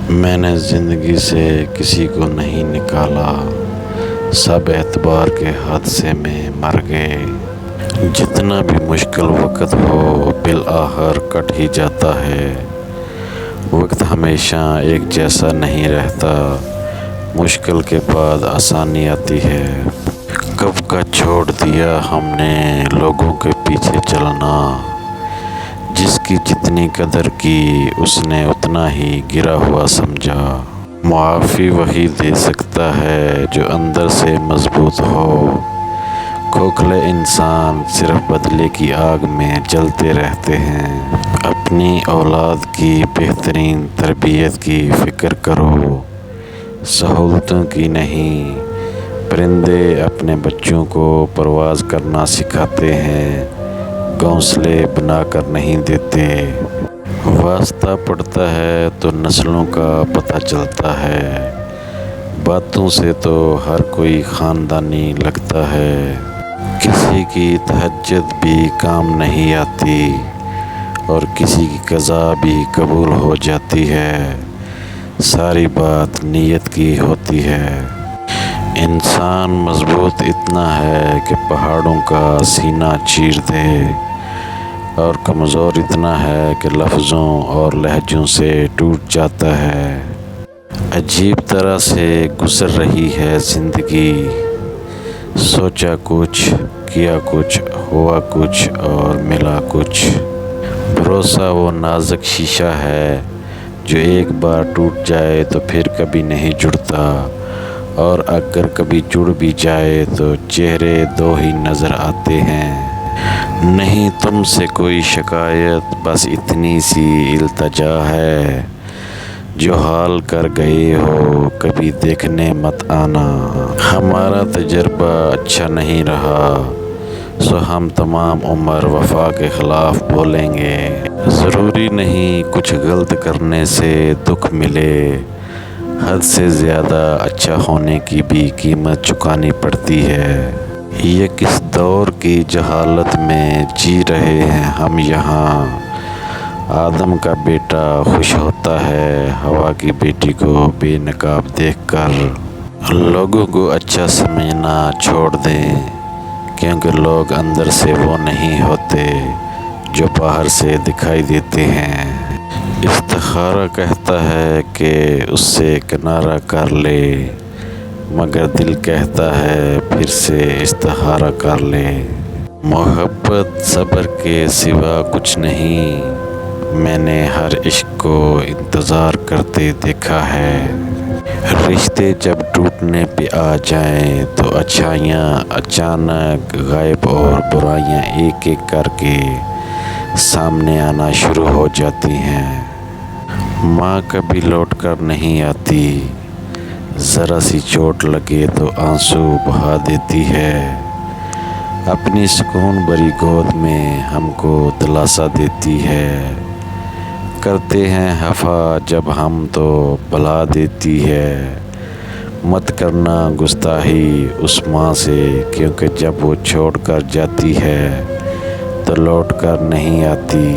میں نے زندگی سے کسی کو نہیں نکالا، سب اعتبار کے حادثے میں مر گئے۔ جتنا بھی مشکل وقت ہو بالآخر کٹ ہی جاتا ہے۔ وقت ہمیشہ ایک جیسا نہیں رہتا، مشکل کے بعد آسانی آتی ہے۔ کب کا چھوڑ دیا ہم نے لوگوں کے پیچھے چلنا، جس کی جتنی قدر کی اس نے اتنا ہی گرا ہوا سمجھا۔ معافی وہی دے سکتا ہے جو اندر سے مضبوط ہو، کھوکھلے انسان صرف بدلے کی آگ میں جلتے رہتے ہیں۔ اپنی اولاد کی بہترین تربیت کی فکر کرو، سہولتوں کی نہیں۔ پرندے اپنے بچوں کو پرواز کرنا سکھاتے ہیں، گھونسلے بنا کر نہیں دیتے۔ واسطہ پڑتا ہے تو نسلوں کا پتہ چلتا ہے، باتوں سے تو ہر کوئی خاندانی لگتا ہے۔ کسی کی تہجد بھی کام نہیں آتی اور کسی کی قضا بھی قبول ہو جاتی ہے، ساری بات نیت کی ہوتی ہے۔ انسان مضبوط اتنا ہے کہ پہاڑوں کا سینہ چیر دے، اور کمزور اتنا ہے کہ لفظوں اور لہجوں سے ٹوٹ جاتا ہے۔ عجیب طرح سے گزر رہی ہے زندگی، سوچا کچھ، کیا کچھ، ہوا کچھ اور ملا کچھ۔ بھروسہ وہ نازک شیشہ ہے جو ایک بار ٹوٹ جائے تو پھر کبھی نہیں جڑتا، اور اگر کبھی جڑ بھی جائے تو چہرے دو ہی نظر آتے ہیں۔ نہیں تم سے کوئی شکایت، بس اتنی سی التجا ہے، جو حال کر گئے ہو کبھی دیکھنے مت آنا۔ ہمارا تجربہ اچھا نہیں رہا، سو ہم تمام عمر وفا کے خلاف بولیں گے۔ ضروری نہیں کچھ غلط کرنے سے دکھ ملے، حد سے زیادہ اچھا ہونے کی بھی قیمت چکانی پڑتی ہے۔ یہ کس دور کی جہالت میں جی رہے ہیں ہم یہاں، آدم کا بیٹا خوش ہوتا ہے ہوا کی بیٹی کو بے نقاب دیکھ کر۔ لوگوں کو اچھا سمجھنا چھوڑ دیں، کیونکہ لوگ اندر سے وہ نہیں ہوتے جو باہر سے دکھائی دیتے ہیں۔ استخارہ کہتا ہے کہ اس سے کنارہ کر لے، مگر دل کہتا ہے پھر سے استخارہ کر لے۔ محبت صبر کے سوا کچھ نہیں، میں نے ہر عشق کو انتظار کرتے دیکھا ہے۔ رشتے جب ٹوٹنے پہ آ جائیں تو اچھائیاں اچانک غائب اور برائیاں ایک ایک کر کے سامنے آنا شروع ہو جاتی ہیں۔ ماں کبھی لوٹ کر نہیں آتی، ذرا سی چوٹ لگے تو آنسو بہا دیتی ہے، اپنی سکون بھری گود میں ہم کو دلاسا دیتی ہے۔ کرتے ہیں خفا جب ہم تو بھلا دیتی ہے، مت کرنا گستاخی اس ماں سے، کیونکہ جب وہ چھوڑ کر جاتی ہے تو لوٹ کر نہیں آتی۔